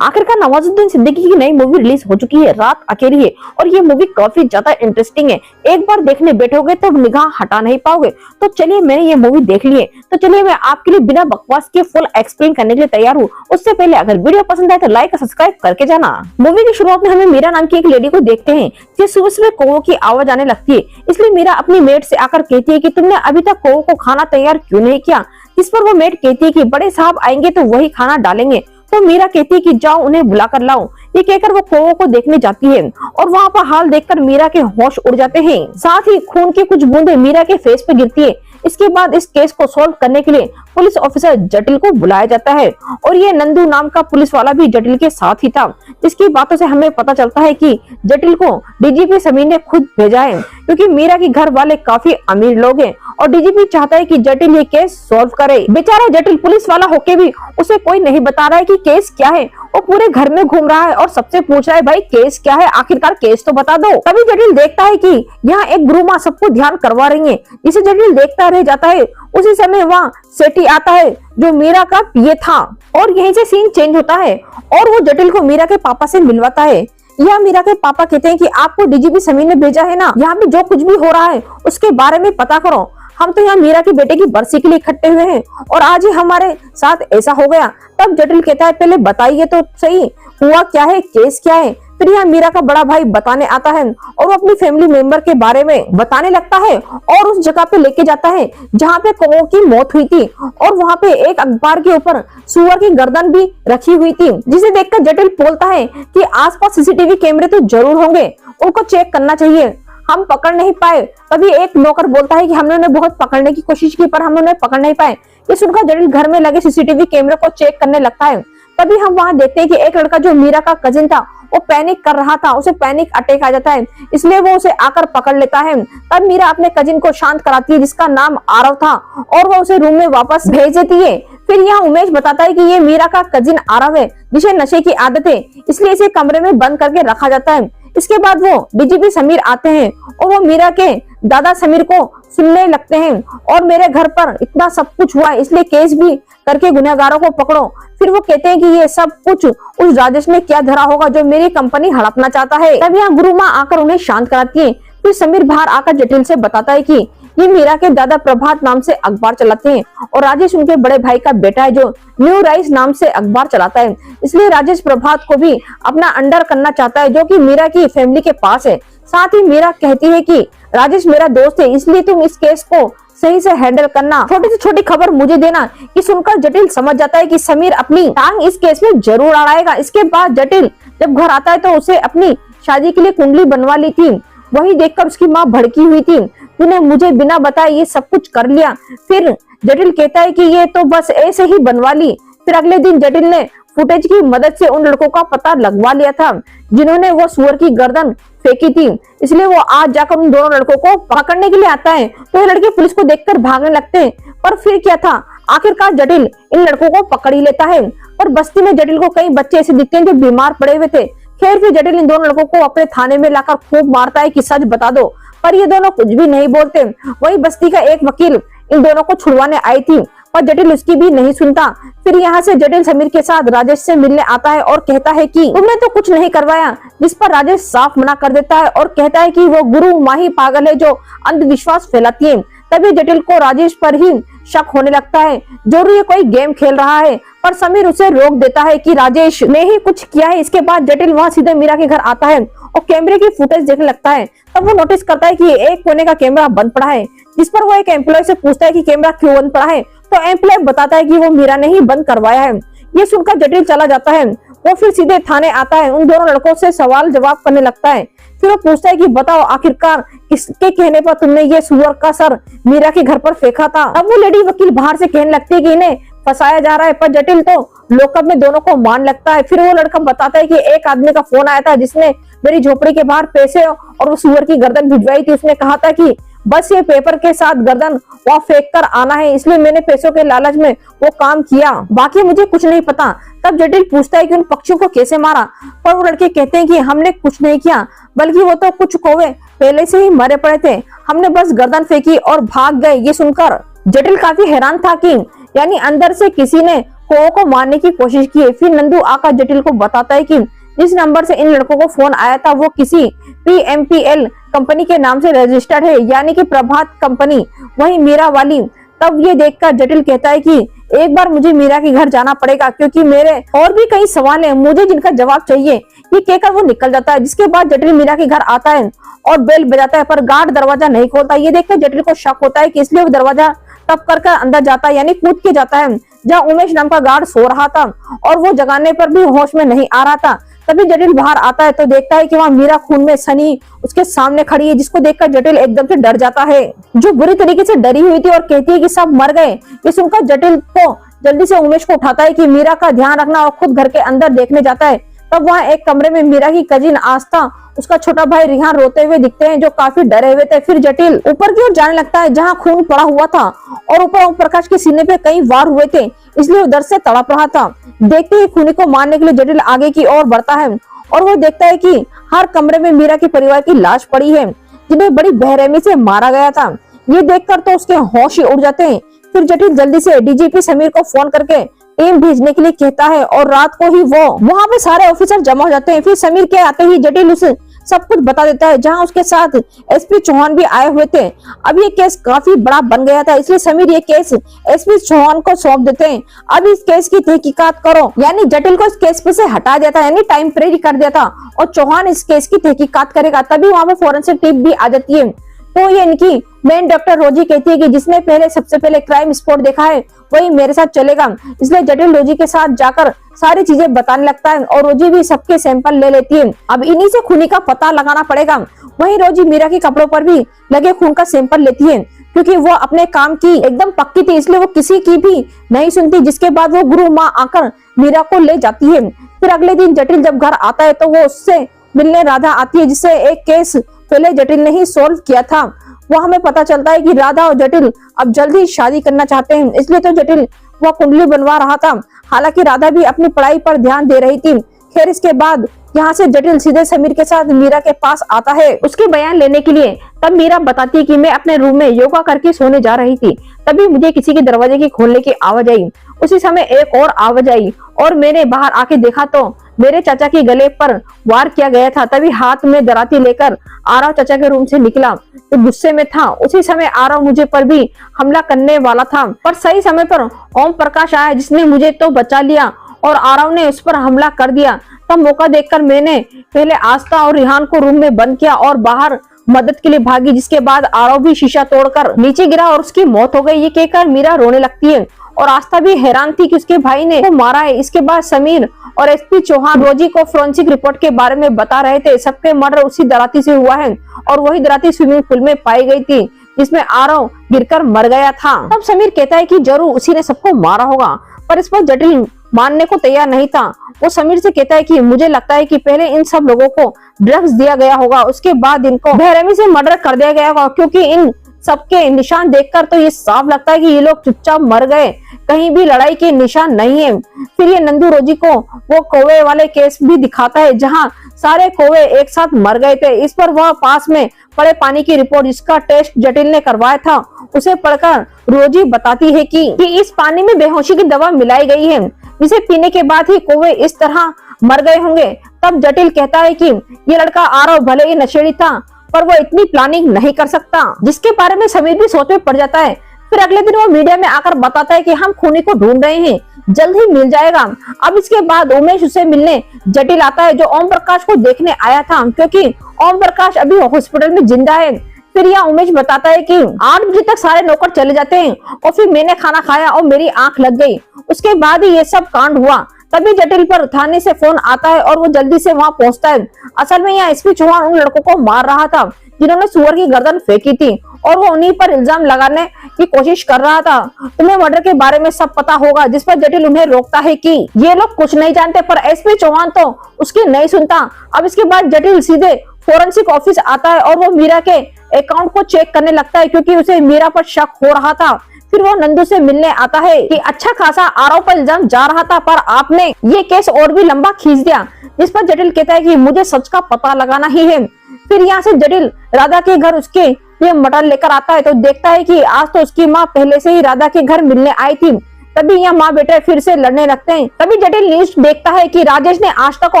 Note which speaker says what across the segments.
Speaker 1: आखिरकार नवाजुद्दीन सिद्दीकी की नई मूवी रिलीज हो चुकी है, रात अकेली है और ये मूवी काफी ज्यादा इंटरेस्टिंग है। एक बार देखने बैठोगे तो निगाह हटा नहीं पाओगे। तो चलिए मैंने ये मूवी देख ली है, तो चलिए मैं आपके लिए बिना बकवास के फुल एक्सप्लेन करने के लिए तैयार हूँ। उससे पहले अगर वीडियो पसंद आए तो लाइक और सब्सक्राइब करके जाना। मूवी की शुरुआत में हमें मीरा नाम की एक लेडी को देखते हैं, जिसे सुबह सुबह कौवों की आवाज आने लगती है। इसलिए मीरा अपनी मेड से आकर कहती है कि तुमने अभी तक कौवों को खाना तैयार क्यों नहीं किया। इस पर वो मेड कहती है कि बड़े साहब आएंगे तो वही खाना डालेंगे। तो मीरा कहती है कि जाओ उन्हें बुला कर लाओ। ये कहकर वो कौवों को देखने जाती है और वहाँ पर हाल देखकर मीरा के होश उड़ जाते हैं। साथ ही खून की कुछ बूंदें मीरा के फेस पे गिरती है। इसके बाद इस केस को सॉल्व करने के लिए पुलिस ऑफिसर जटिल को बुलाया जाता है और ये नंदू नाम का पुलिस वाला भी जटिल के साथ ही था। जिसकी बातों से हमें पता चलता है कि जटिल को डीजीपी समीर ने खुद भेजा है, क्योंकि मीरा के घर वाले काफी अमीर लोग हैं और डीजीपी चाहता है कि जटिल ये केस सॉल्व करे। बेचारा जटिल पुलिस वाला होके भी उसे कोई नहीं बता रहा है कि केस क्या है। वो पूरे घर में घूम रहा है और सबसे पूछ रहा है भाई केस क्या है, आखिरकार केस तो बता दो। तभी जटिल देखता है कि यहाँ एक गुरुमा सबको ध्यान करवा रही है। जिसे जटिल देखता रह जाता है। उसी समय वहाँ सेठी आता है जो मीरा का पीए था और यहीं से सीन चेंज होता है और वो जटिल को मीरा के पापा से मिलवाता है। यह मीरा के पापा कहते हैं कि आपको डीजीपी समीर ने भेजा है ना, यहाँ पे जो कुछ भी हो रहा है उसके बारे में पता करो। हम तो यहाँ मीरा के बेटे की बरसी के लिए इकट्ठे हुए हैं और आज ही हमारे साथ ऐसा हो गया। तब जटिल कहता है पहले बताइए तो सही, हुआ क्या है, केस क्या है। फिर यहाँ मीरा का बड़ा भाई बताने आता है और वो अपनी फैमिली मेंबर के बारे में बताने लगता है और उस जगह पे लेके जाता है जहाँ पे कौवों की मौत हुई थी और वहाँ पे एक अखबार के ऊपर सुअर की गर्दन भी रखी हुई थी, जिसे देखकर जटिल बोलता है कि आसपास सीसीटीवी कैमरे तो जरूर होंगे, उनको चेक करना चाहिए, हम पकड़ नहीं पाए। तभी एक नौकर बोलता है कि हमने उन्हें बहुत पकड़ने की कोशिश की पर हम उन्हें पकड़ नहीं पाए। ये सुनकर जटिल घर में लगे सीसीटीवी कैमरे को चेक करने लगता है। तभी हम वहाँ देखते हैं कि एक लड़का जो मीरा का कजिन था वो पैनिक कर रहा था, उसे पैनिक अटैक आ जाता है, इसलिए वो उसे आकर पकड़ लेता है। तब मीरा अपने कजिन को शांत कराती है जिसका नाम आरव था और वो उसे रूम में वापस भेज देती है। फिर यहाँ उमेश बताता है कि ये मीरा का कजिन आरव है जिसे नशे की आदत है, इसलिए इसे कमरे में बंद करके रखा जाता है। इसके बाद वो डीजीपी समीर आते हैं और वो मीरा के दादा समीर को सुनने लगते हैं और मेरे घर पर इतना सब कुछ हुआ है इसलिए केस भी करके गुनहगारों को पकड़ो। फिर वो कहते हैं कि ये सब कुछ उस राजेश ने क्या धरा होगा जो मेरी कंपनी हड़पना चाहता है। तब यहाँ गुरु माँ आकर उन्हें शांत कराती है। फिर समीर बाहर आकर जटिल से बताता है कि ये मीरा के दादा प्रभात नाम से अखबार चलाते हैं और राजेश उनके बड़े भाई का बेटा है जो न्यू राइस नाम से अखबार चलाता है, इसलिए राजेश प्रभात को भी अपना अंडर करना चाहता है जो कि मीरा की फैमिली के पास है। साथ ही मीरा कहती है कि राजेश मेरा दोस्त है, इसलिए तुम इस केस को सही से हैंडल करना, छोटी से छोटी खबर मुझे देना। ये सुनकर जटिल समझ जाता है कि समीर अपनी टांग इस केस में जरूर अड़ाएगा। इसके बाद जटिल जब घर आता है तो उसे अपनी शादी के लिए कुंडली बनवा ली थी। वही देखकर उसकी माँ भड़की हुई थी, तूने मुझे बिना बताए ये सब कुछ कर लिया। फिर जटिल कहता है कि ये तो बस ऐसे ही बनवा ली। फिर अगले दिन जटिल ने फुटेज की मदद से उन लड़कों का पता लगवा लिया था जिन्होंने वो सुअर की गर्दन फेंकी थी, इसलिए वो आज जाकर उन दोनों लड़कों को पकड़ने के लिए आता है। तो ये लड़के पुलिस को देखकर भागने लगते हैं, पर फिर क्या था, आखिरकार जटिल इन लड़कों को पकड़ ही लेता है। पर बस्ती में जटिल को कई बच्चे ऐसे दिखते हैं जो बीमार पड़े हुए थे। खैर फिर जटिल इन दोनों लड़कों को अपने थाने में लाकर खूब मारता है कि सच बता दो, पर ये दोनों कुछ भी नहीं बोलते। वही बस्ती का एक वकील इन दोनों को छुड़वाने आई थी पर जटिल उसकी भी नहीं सुनता। फिर यहाँ से जटिल समीर के साथ राजेश से मिलने आता है और कहता है कि तुमने तो कुछ नहीं करवाया, जिस पर राजेश साफ मना कर देता है और कहता है कि वो गुरु माही पागल है जो अंधविश्वास फैलाती है। तभी जटिल को राजेश पर ही शक होने लगता है, जरूर ये कोई गेम खेल रहा है, पर समीर उसे रोक देता है कि राजेश ने ही कुछ किया है। इसके बाद जटिल वहाँ सीधे मीरा के घर आता है और कैमरे की फुटेज देखने लगता है। तब वो नोटिस करता है कि एक कोने का कैमरा बंद पड़ा है, जिस पर वो एक एम्प्लॉय से पूछता है कि कैमरा क्यों बंद पड़ा है। तो एम्प्लॉय बताता है कि वो मीरा ने ही बंद करवाया है। ये सुनकर जटिल चला जाता है। वो फिर सीधे थाने आता है, उन दोनों लड़कों से सवाल जवाब करने लगता है। फिर वो पूछता है कि बताओ आखिरकार किसके कहने पर तुमने ये सुअर का सर मीरा के घर पर फेंका था। अब वो लेडी वकील बाहर से कहने लगती है कि इन्हें फंसाया जा रहा है, पर जटिल तो लॉकअप में दोनों को मान लगता है। फिर वो लड़का बताता है कि एक आदमी का फोन आया था जिसने मेरी झोपड़ी के बाहर पैसे और वो सुअर की गर्दन भिजवाई थी। उसने कहा था कि बस ये पेपर के साथ गर्दन वहाँ फेंक कर आना है, इसलिए मैंने पैसों के लालच में वो काम किया, बाकी मुझे कुछ नहीं पता। तब जटिल पूछता है कि उन पक्षियों को कैसे मारा, पर वो लड़के कहते हैं कि हमने कुछ नहीं किया, बल्कि वो तो कुछ कौवे पहले से ही मरे पड़े थे, हमने बस गर्दन फेंकी और भाग गए। ये सुनकर जटिल काफी हैरान था कि यानी अंदर से किसी ने कौओं को मारने की कोशिश की है। फिर नंदू आकर जटिल को बताता है कि जिस नंबर से इन लड़कों को फोन आया था वो किसी PMPL कंपनी के नाम से रजिस्टर्ड है, यानी कि प्रभात कंपनी, वही मीरा वाली। तब ये देखकर जटिल कहता है कि एक बार मुझे मीरा के घर जाना पड़ेगा, क्योंकि मेरे और भी कई सवाल हैं मुझे जिनका जवाब चाहिए। ये कहकर वो निकल जाता है। जिसके बाद जटिल मीरा के घर आता है और बेल बजाता है, पर गार्ड दरवाजा नहीं खोलता। ये देखकर जटिल को शक होता है कि इसलिए वो दरवाजा टप कर अंदर जाता है, यानी कूद के जाता है, जहाँ उमेश नाम का गार्ड सो रहा था और वो जगाने पर भी होश में नहीं आ रहा था। तभी जटिल बाहर आता है तो देखता है कि वहाँ मीरा खून में सनी उसके सामने खड़ी है, जिसको देखकर जटिल एकदम से डर जाता है, जो बुरी तरीके से डरी हुई थी और कहती है कि सब मर गए। ये सुनकर जटिल को जल्दी से उमेश को उठाता है कि मीरा का ध्यान रखना और खुद घर के अंदर देखने जाता है। तब वहाँ एक कमरे में मीरा की कजिन आस्था, उसका छोटा भाई रिहान रोते हुए दिखते हैं, जो काफी डरे हुए थे। फिर जटिल ऊपर की ओर जाने लगता है जहाँ खून पड़ा हुआ था और ऊपर ओम प्रकाश के सीने पे कई वार हुए थे, इसलिए वो डर से तड़प रहा था। देखते ही खूनी को मारने के लिए जटिल आगे की ओर बढ़ता है और वो देखता है कि हर कमरे में मीरा के परिवार की लाश पड़ी है, जिन्हें बड़ी बेरहमी से मारा गया था। ये देखकर तो उसके होश ही उड़ जाते हैं। फिर जटिल जल्दी से DGP समीर को फोन करके टीम भेजने के लिए कहता है और रात को ही वो वहाँ पे सारे ऑफिसर जमा हो जाते हैं। फिर समीर के आते ही जटिल उसे सब कुछ बता देता है, जहाँ उसके साथ SP चौहान भी आए हुए थे। अब ये केस काफी बड़ा बन गया था, इसलिए समीर ये केस SP चौहान को सौंप देते हैं। अब इस केस की तहकीकात करो, यानी जटिल को इस केस पे से हटा दिया था, यानी टाइम फ्री कर दिया था और चौहान इस केस की तहकीकात करेगा। तभी वहाँ पे फॉरेंसिक टीम भी आ जाती है। तो ये इनकी मेन डॉक्टर रोजी कहती है कि जिसने सबसे पहले क्राइम स्पॉट देखा है वही मेरे साथ चलेगा, इसलिए जटिल रोजी के साथ जाकर सारी चीजें बताने लगता है और रोजी भी सबके सैंपल ले लेती है। अब इन्हीं से खूनी का पता लगाना पड़ेगा। वहीं रोजी मीरा के कपड़ों पर भी लगे खून का सैंपल लेती है, क्योंकि वो अपने काम की एकदम पक्की थी, इसलिए वो किसी की भी नहीं सुनती। जिसके बाद वो गुरु माँ आकर मीरा को ले जाती है। फिर अगले दिन जटिल जब घर आता है तो वो उससे मिलने राधा आती है, जिससे एक केस पहले जटिल ने ही सोल्व किया था। वो हमें पता चलता है कि राधा और जटिल अब जल्दी शादी करना चाहते हैं, इसलिए तो जटिल वह कुंडली बनवा रहा था। हालांकि राधा भी अपनी पढ़ाई पर ध्यान दे रही थी। खैर इसके बाद यहाँ से जटिल सीधे समीर के साथ मीरा के पास आता है उसके बयान लेने के लिए। तब मीरा बताती है कि मैं अपने रूम में योगा करके सोने जा रही थी, तभी मुझे किसी के दरवाजे की खोलने की आवाज आई। उसी समय एक और आवाज आई और मैंने बाहर आके देखा तो मेरे चाचा के गले पर वार किया गया था। तभी हाथ में दराती लेकर आरव चाचा के रूम से निकला तो गुस्से में था। उसी समय आरव मुझे पर भी हमला करने वाला था, पर सही समय पर ओम प्रकाश आया, जिसने मुझे तो बचा लिया और आरव ने उस पर हमला कर दिया। तब मौका देखकर मैंने पहले आस्था और रिहान को रूम में बंद किया और बाहर मदद के लिए भागी, जिसके बाद आरव भी शीशा तोड़कर नीचे गिरा और उसकी मौत हो गई। ये कहकर मीरा रोने लगती है और आस्था भी हैरान थी कि उसके भाई ने वो मारा है। इसके बाद समीर और SP चौहान रोजी को फोरेंसिक रिपोर्ट के बारे में बता रहे थे। सबके मर्डर उसी दराती से हुआ है और वही दराती स्विमिंग पूल में पाई गई थी, जिसमें आरव गिरकर मर गया था। तब समीर कहता है कि जरूर उसी ने सबको मारा होगा, पर इस पर जटिल मानने को तैयार नहीं था। वो समीर से कहता है कि मुझे लगता है कि पहले इन सब लोगों को ड्रग्स दिया गया होगा, उसके बाद इनको बेरहमी से मर्डर कर दिया गया होगा, क्योंकि इन सबके निशान देखकर तो ये साफ लगता है कि ये लोग चुपचाप मर गए, कहीं भी लड़ाई के निशान नहीं है। फिर ये नंदू रोजी को वो कौवे वाले केस भी दिखाता है, जहां सारे कौवे एक साथ मर गए थे। इस पर वह पास में पड़े पानी की रिपोर्ट, जिसका टेस्ट जटिल ने करवाया था, उसे पढ़कर रोजी बताती है कि इस पानी में बेहोशी की दवा मिलाई गई है, जिसे पीने के बाद ही कौवे इस तरह मर गए होंगे। तब जटिल कहता है कि ये लड़का आरव भले ही नशेड़ी था, पर वो इतनी प्लानिंग नहीं कर सकता, जिसके बारे में समीर भी सोच में पड़ जाता है। फिर अगले दिन वो मीडिया में आकर बताता है कि हम खूनी को ढूंढ रहे हैं, जल्द ही मिल जाएगा। अब इसके बाद उमेश उसे मिलने जटिल आता है, जो ओम प्रकाश को देखने आया था, क्योंकि ओम प्रकाश अभी हॉस्पिटल में जिंदा है। फिर यह उमेश बताता है कि 8 बजे तक सारे नौकर चले जाते हैं और फिर मैंने खाना खाया और मेरी आंख लग गई, उसके बाद ही ये सब कांड हुआ। तभी जटिल पर थाने से फोन आता है और वो जल्दी से वहां पहुंचता है। असल में यहाँ SP चौहान उन लड़कों को मार रहा था जिन्होंने सुअर की गर्दन फेंकी थी, और वो उन्हीं पर इल्जाम लगाने की कोशिश कर रहा था। तुम्हें मर्डर के बारे में सब पता होगा, जिस पर जटिल उन्हें रोकता है कि ये लोग कुछ नहीं जानते, पर SP चौहान तो उसकी नहीं सुनता। अब इसके बाद जटिल सीधे फोरेंसिक ऑफिस आता है और वो मीरा के अकाउंट को चेक करने लगता है, क्योंकि उसे मीरा पर शक हो रहा था। फिर वो नंदू से मिलने आता है कि अच्छा खासा आरव पर इल्जाम जा रहा था, पर आपने ये केस और भी लंबा खींच दिया। जिस पर जटिल कहता है कि मुझे सच का पता लगाना ही है। फिर यहाँ से जटिल राधा के घर उसके लिए मटन लेकर आता है, तो देखता है कि आज तो उसकी माँ पहले से ही राधा के घर मिलने आई थी, तभी यहाँ माँ बेटे फिर से लड़ने लगते हैं। तभी जटिल न्यूज देखता है कि राजेश ने आस्था को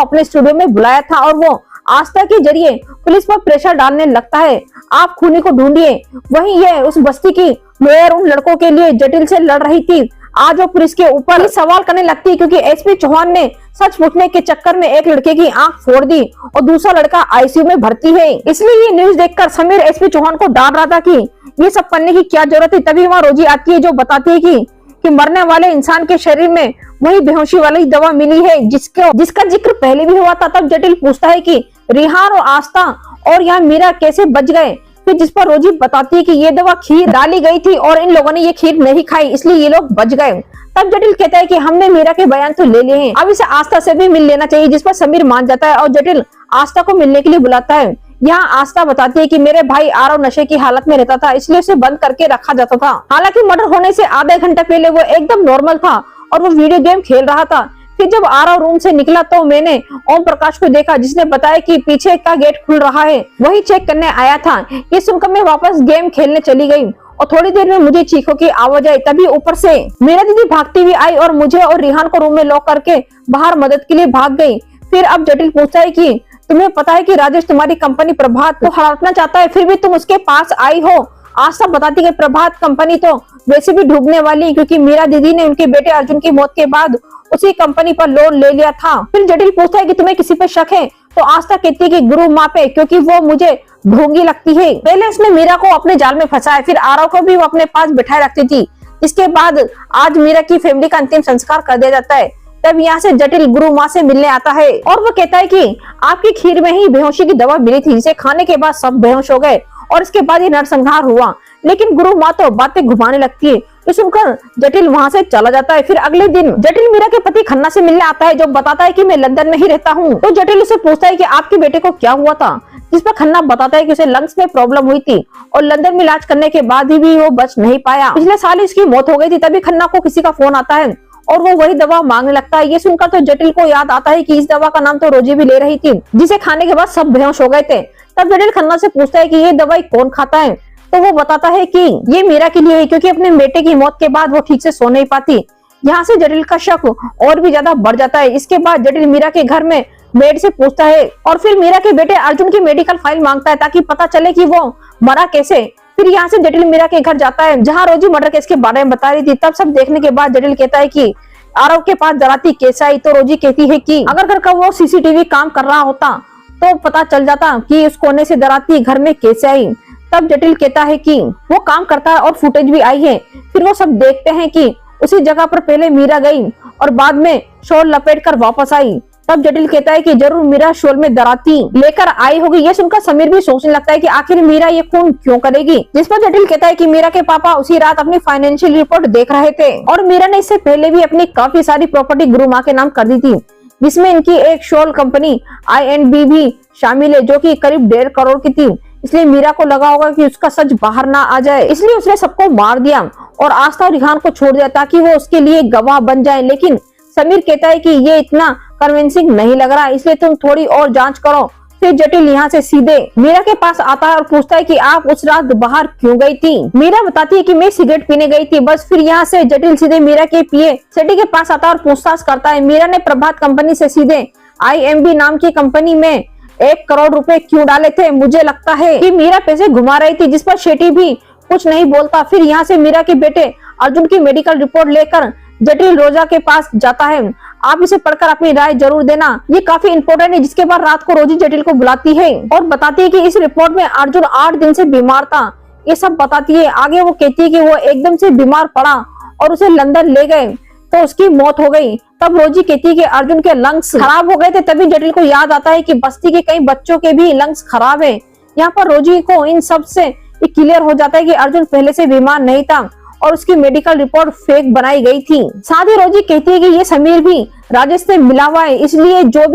Speaker 1: अपने स्टूडियो में बुलाया था और वो आस्था के जरिए पुलिस पर प्रेशर डालने लगता है, आप खूनी को ढूंढिए। वहीं ये उस बस्ती की मेयर उन लड़कों के लिए जटिल से लड़ रही थी। आज वो पुलिस के ऊपर सवाल करने लगती है क्योंकि एसपी चौहान ने सच पूछने के चक्कर में एक लड़के की आंख फोड़ दी और दूसरा लड़का आईसीयू में भर्ती है। इसलिए ये न्यूज देखकर समीर एसपी चौहान को डांट रहा था कि ये सब करने की क्या जरूरत है। तभी वहाँ रोजी आती है जो बताती है कि मरने वाले इंसान के शरीर में वही बेहोशी वाली दवा मिली है जिसका जिक्र पहले भी हुआ था। तब जटिल पूछता है कि रिहान और आस्था और यहाँ मीरा कैसे बच गए। फिर जिस पर रोजी बताती है कि ये दवा खीर डाली गई थी और इन लोगों ने ये खीर नहीं खाई इसलिए ये लोग बच गए। तब जटिल कहता है कि हमने मीरा के बयान तो ले लिए हैं, अब इसे आस्था से भी मिल लेना चाहिए। जिस पर समीर मान जाता है और जटिल आस्था को मिलने के लिए बुलाता है। यहाँ आस्था बताती है कि मेरे भाई आरव नशे की हालत में रहता था इसलिए उसे बंद करके रखा जाता था। हालांकि मर्डर होने से आधे घंटे पहले वो एकदम नॉर्मल था और वो वीडियो गेम खेल रहा था। फिर जब आरव रूम से निकला तो मैंने ओम प्रकाश को देखा जिसने बताया कि पीछे का गेट खुल रहा है, वही चेक करने आया था। ये सुनकर मैं वापस गेम खेलने चली गई और थोड़ी देर में मुझे चीखों की आवाज आई। तभी ऊपर से मेरा दीदी भागती हुई आई और मुझे और रिहान को रूम में लॉक करके बाहर मदद के लिए भाग गई। फिर अब जटिल पूछता है कि तुम्हें पता है कि राजेश तुम्हारी कंपनी प्रभात को हड़पना चाहता है, फिर भी तुम उसके पास आई हो। आस्था बताती है प्रभात कंपनी तो वैसे भी डूबने वाली क्योंकि मीरा दीदी ने उनके बेटे अर्जुन की मौत के बाद उसी कंपनी पर लोन ले लिया था। फिर जटिल पूछता है कि तुम्हें किसी पे शक है तो आस्था कहती है कि गुरु माँ पे क्योंकि वो मुझे ढोंगी लगती है। पहले उसने मीरा को अपने जाल में फंसाया, फिर आरव को भी वो अपने पास बिठाए रखती थी। इसके बाद आज मीरा की फैमिली का अंतिम संस्कार कर दिया जाता है। तब यहाँ से जटिल गुरु माँ से मिलने आता है और वो कहता है कि आपकी खीर में ही बेहोशी की दवा मिली थी जिसे खाने के बाद सब बेहोश हो गए और इसके बाद ये नरसंहार हुआ। लेकिन गुरु माँ तो बातें घुमाने लगती है। तो सुनकर जटिल वहाँ से चला जाता है। फिर अगले दिन जटिल मीरा के पति खन्ना से मिलने आता है जो बताता है कि मैं लंदन में ही रहता हूँ। तो जटिल उसे पूछता है कि आपके बेटे को क्या हुआ था, जिस पर खन्ना बताता है कि उसे लंग्स में प्रॉब्लम हुई थी और लंदन में इलाज करने के बाद भी वो बच नहीं पाया। पिछले साल इसकी मौत हो गई थी। तभी खन्ना को किसी का फोन आता है और वो वही दवा मांगने लगता है। ये सुनकर तो जटिल को याद आता है कि इस दवा का नाम तो रोजी भी ले रही थी जिसे खाने के बाद सब बेहोश हो गए थे। तब जटिल खन्ना से पूछता है कि ये दवाई कौन खाता है, तो वो बताता है कि ये मीरा के लिए है क्योंकि अपने बेटे की मौत के बाद वो ठीक से सो नहीं पाती। यहाँ से जटिल का शक और भी ज्यादा बढ़ जाता है। इसके बाद जटिल मीरा के घर में मेड से पूछता है और फिर मीरा के बेटे अर्जुन की मेडिकल फाइल मांगता है ताकि पता चले कि वो मरा कैसे। फिर यहाँ से जटिल मीरा के घर जाता है जहाँ रोजी मर्डर केस के बारे में बता रही थी। तब सब देखने के बाद जटिल कहता है कि आरव के पास डराती कैसे आई। तो रोजी कहती है कि अगर घर का वो सीसीटीवी काम कर रहा होता तो पता चल जाता कि उस कोने से डराती घर में कैसे आई। तब जटिल कहता है कि वो काम करता है और फुटेज भी आई है। फिर वो सब देखते हैं कि उसी जगह पर पहले मीरा गई और बाद में शॉल लपेट कर वापस आई। तब जटिल कहता है कि जरूर मीरा शॉल में डराती लेकर आई होगी। ये सुनकर समीर भी सोचने लगता है कि आखिर मीरा ये खून क्यों करेगी। जिस पर जटिल कहता है कि मीरा के पापा उसी रात अपनी फाइनेंशियल रिपोर्ट देख रहे थे और मीरा ने इससे पहले भी अपनी काफी सारी प्रॉपर्टी गुरु माँ के नाम कर दी थी जिसमें इनकी एक शॉल कंपनी INB भी शामिल है जो कि करीब 1.5 करोड़ की थी। इसलिए मीरा को लगा होगा कि उसका सच बाहर ना आ जाए, इसलिए उसने सबको मार दिया और आस्था और रिहान को छोड़ दिया ताकि वो उसके लिए गवाह बन जाए। लेकिन समीर कहता है कि ये इतना कन्विंसिंग नहीं लग रहा, इसलिए तुम थोड़ी और जांच करो। फिर जटिल यहाँ से सीधे मीरा के पास आता है और पूछता है कि आप उस रात बाहर क्यों गई थी। मीरा बताती है कि मैं सिगरेट पीने गई थी बस। फिर यहाँ से जटिल सीधे मीरा के पिए सेठी के पास आता है और पूछताछ करता है मीरा ने प्रभात कंपनी से सीधे IMB नाम की कंपनी में 1 करोड़ रुपए क्यों डाले थे। मुझे लगता है कि मीरा पैसे घुमा रही थी, जिस पर शेट्टी भी कुछ नहीं बोलता। फिर यहाँ से मीरा के बेटे अर्जुन की मेडिकल रिपोर्ट लेकर जटिल रोजा के पास जाता है। आप इसे पढ़कर अपनी राय जरूर देना, ये काफी इंपॉर्टेंट है। जिसके बाद रात को रोजी जटिल को बुलाती है और बताती है कि इस रिपोर्ट में अर्जुन 8 दिन से बीमार था, ये सब बताती है। आगे वो कहती है कि वो एकदम से बीमार पड़ा और उसे लंदन ले गए तो उसकी मौत हो गई। तब रोजी कहती है कि अर्जुन के लंग्स खराब हो गए थे। तभी जटिल को याद आता है कि बस्ती के कई बच्चों के भी लंग्स खराब है। यहाँ पर रोजी को इन सब से क्लियर हो जाता है कि अर्जुन पहले से बीमार नहीं था और उसकी मेडिकल रिपोर्ट फेक बनाई गई थी। साथ ही रोजी कहती है कि ये समीर भी राजेश से मिला हुआ है, इसलिए जो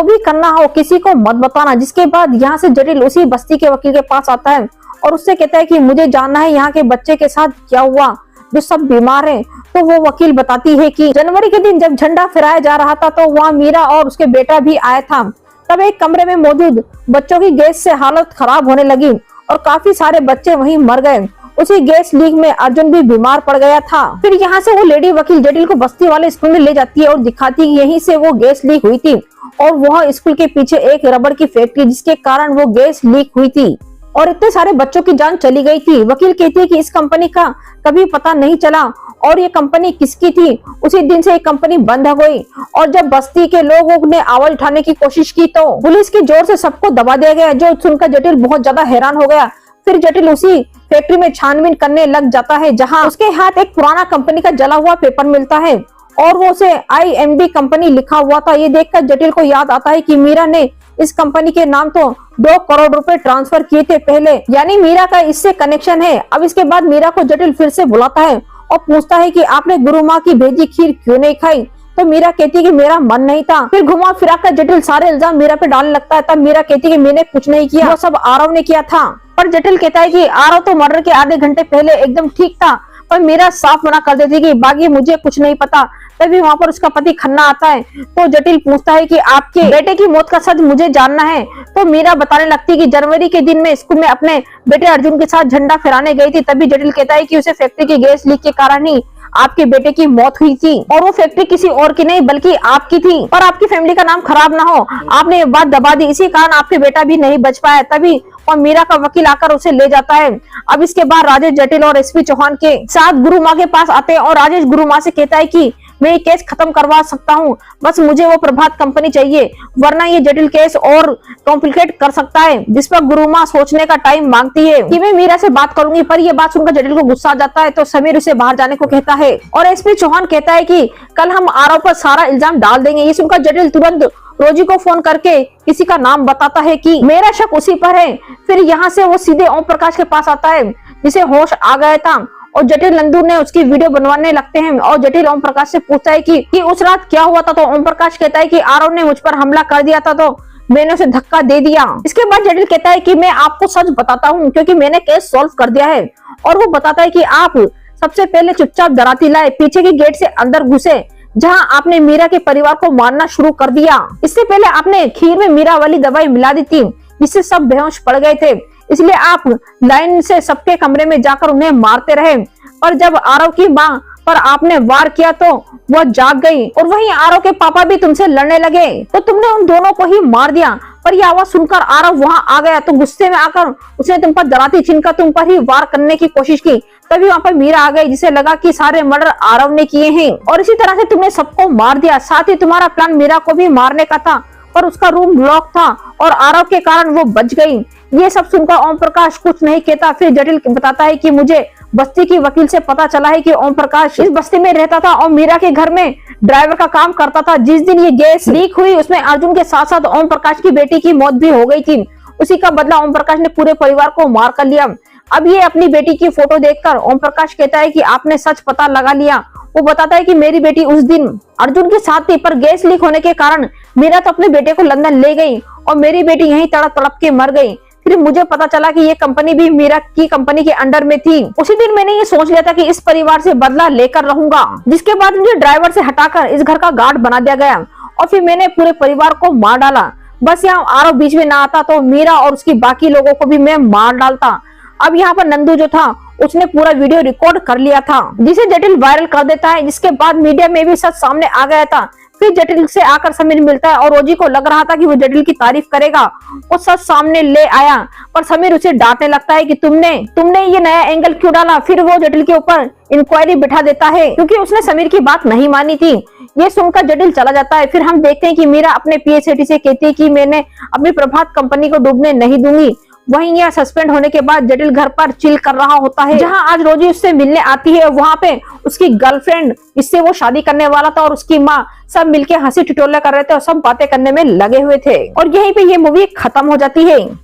Speaker 1: भी करना हो किसी को मत बताना। जिसके बाद यहाँ से जटिल उसी बस्ती के वकील के पास आता है और उससे कहता है कि मुझे जानना है यहाँ के बच्चे के साथ क्या हुआ जो सब बीमार है। तो वो वकील बताती है कि जनवरी के दिन जब झंडा फहराया जा रहा था तो वहाँ मीरा और उसके बेटा भी आया था। तब एक कमरे में मौजूद बच्चों की गैस से हालत खराब होने लगी और काफी सारे बच्चे वहीं मर गए। उसी गैस लीक में अर्जुन भी बीमार पड़ गया था। फिर यहाँ से वो लेडी वकील जटिल को बस्ती वाले स्कूल में ले जाती है और दिखाती है यहीं से वो गैस लीक हुई थी और वह स्कूल के पीछे एक रबड़ की फैक्ट्री जिसके कारण वो गैस लीक हुई थी और इतने सारे बच्चों की जान चली गई थी। वकील कहती है कि इस कंपनी का कभी पता नहीं चला और ये कंपनी किसकी थी। उसी दिन से ये कंपनी बंद हो गई और जब बस्ती के लोगों ने आवाज उठाने की कोशिश की तो पुलिस के जोर से सबको दबा दिया गया, जो सुनकर जटिल बहुत ज्यादा हैरान हो गया। फिर जटिल उसी फैक्ट्री में छानबीन करने लग जाता है जहाँ उसके हाथ एक पुराना कंपनी का जला हुआ पेपर मिलता है और वो उसे IMD कंपनी लिखा हुआ था। ये देखकर जटिल को याद आता है कि मीरा ने इस कंपनी के नाम तो 2 करोड़ रुपए ट्रांसफर किए थे पहले, यानी मीरा का इससे कनेक्शन है। अब इसके बाद मीरा को जटिल फिर से बुलाता है और पूछता है कि आपने गुरु माँ की भेजी खीर क्यों नहीं खाई। तो मीरा कहती है कि मेरा मन नहीं था। फिर घुमा फिरा कर जटिल सारे इल्जाम मीरा पे डालने लगता है। तब मीरा कहती है कि मैंने कुछ नहीं किया, वो सब आरव ने किया था। पर जटिल कहता है कि आरव तो मर्डर के आधे घंटे पहले एकदम ठीक था, पर मीरा साफ मना कर देती कि बाकी मुझे कुछ नहीं पता। तभी वहाँ पर उसका पति खन्ना आता है तो जटिल पूछता है कि आपके बेटे की मौत का सच मुझे जानना है। तो मीरा बताने लगती है कि जनवरी के दिन में स्कूल में अपने बेटे अर्जुन के साथ झंडा फहराने गई थी। तभी जटिल कहता है कि उसे फैक्ट्री की गैस लीक के कारण ही आपके बेटे की मौत हुई थी और वो फैक्ट्री किसी और की नहीं बल्कि आपकी थी। पर आपकी फैमिली का नाम खराब ना हो, आपने ये बात दबा दी, इसी कारण आपके बेटा भी नहीं बच पाया। तभी और मीरा का वकील आकर उसे ले जाता है। अब इसके बाद राजेश जटिल और SP चौहान के साथ गुरु माँ के पास आते हैं और राजेश गुरु माँ से कहता है कि मैं ये केस खत्म करवा सकता हूँ, बस मुझे वो प्रभात कंपनी चाहिए, वरना ये जटिल केस और कॉम्प्लिकेट कर सकता है। जिस पर गुरु माँ सोचने का टाइम मांगती है कि मैं मीरा से बात करूंगी। पर ये बात सुनकर जटिल को गुस्सा आ जाता है तो समीर उसे बाहर जाने को कहता है और SP चौहान कहता है कि कल हम आरव पर सारा इल्जाम डाल देंगे। ये सुनकर जटिल तुरंत रोजी को फोन करके किसी का नाम बताता है कि मेरा शक उसी पर है। फिर यहाँ से वो सीधे ओम प्रकाश के पास आता है जिसे होश आ गया था और जटिल नंदू ने उसकी वीडियो बनवाने लगते हैं और जटिल ओम प्रकाश से पूछता है कि उस रात क्या हुआ था। तो ओम प्रकाश कहता है कि आरव ने मुझ पर हमला कर दिया था तो मैंने उसे धक्का दे दिया। इसके बाद जटिल कहता है कि मैं आपको सच बताता हूँ क्योंकि मैंने केस सॉल्व कर दिया है। और वो बताता है कि आप सबसे पहले चुपचाप दराती लाए, पीछे के गेट से अंदर घुसे जहां आपने मीरा के परिवार को मारना शुरू कर दिया। इससे पहले आपने खीर में मीरा वाली दवाई मिला दी थी जिससे सब बेहोश पड़ गए थे, इसलिए आप लाइन से सबके कमरे में जाकर उन्हें मारते रहे। पर जब आरव की मां पर आपने वार किया तो वह जाग गई और वहीं आरव के पापा भी तुमसे लड़ने लगे तो तुमने उन दोनों को ही मार दिया। पर यह आवाज सुनकर आरव वहां आ गया तो गुस्से में आकर उसने तुम पर दराती छीनकर तुम पर ही वार करने की कोशिश की। तभी वहां पर मीरा आ गई जिसे लगा कि सारे मर्डर आरव ने किए हैं और इसी तरह से तुमने सबको मार दिया। साथ ही तुम्हारा प्लान मीरा को भी मारने का था पर उसका रूम ब्लॉक था और आरव के कारण वो बच गई। ये सब सुनकर ओम प्रकाश कुछ नहीं कहता। फिर जटिल बताता है कि मुझे बस्ती की वकील से पता चला है कि ओम प्रकाश इस बस्ती में रहता था और मीरा के घर में ड्राइवर का काम करता था। जिस दिन ये गैस लीक हुई उसमें अर्जुन के साथ साथ ओम प्रकाश की बेटी की मौत भी हो गई थी। उसी का बदला ओम प्रकाश ने पूरे परिवार को मार कर लिया। अब ये अपनी बेटी की फोटो देखकर ओम प्रकाश कहता है कि आपने सच पता लगा लिया। वो बताता है कि मेरी बेटी उस दिन अर्जुन के साथ थी पर गैस लीक होने के कारण मीरा तो अपने बेटे को लंदन ले गई और मेरी बेटी यहीं तड़प तड़प के मर गई। फिर मुझे पता चला कि ये कंपनी भी मीरा की कंपनी के अंडर में थी। उसी दिन मैंने ये सोच लिया था कि इस परिवार से बदला लेकर रहूंगा, जिसके बाद मुझे ड्राइवर से हटाकर इस घर का गार्ड बना दिया गया और फिर मैंने पूरे परिवार को मार डाला। बस यहाँ आरव बीच में ना आता तो मीरा और उसकी बाकी लोगों को भी मैं मार डालता। अब यहाँ पर नंदू जो था उसने पूरा वीडियो रिकॉर्ड कर लिया था जिसे जटिल वायरल कर देता है, जिसके बाद मीडिया में भी सच सामने आ गया था। फिर जटिल से आकर समीर मिलता है और रोजी को लग रहा था कि वो जटिल की तारीफ करेगा, वो सच सामने ले आया। पर समीर उसे डांटने लगता है कि तुमने ये नया एंगल क्यों डाला। फिर वो जटिल के ऊपर इंक्वायरी बिठा देता है क्योंकि उसने समीर की बात नहीं मानी थी। ये सुनकर जटिल चला जाता है। फिर हम देखते हैं कि मीरा अपने PA से कहती है कि मैंने अपनी प्रभात कंपनी को डूबने नहीं दूंगी। वहीं यह सस्पेंड होने के बाद जटिल घर पर चिल कर रहा होता है जहां आज रोजी उससे मिलने आती है। वहां पे उसकी गर्लफ्रेंड जिससे वो शादी करने वाला था और उसकी माँ सब मिलके हंसी ठिठोले कर रहे थे और सब बातें करने में लगे हुए थे और यहीं पे ये मूवी खत्म हो जाती है।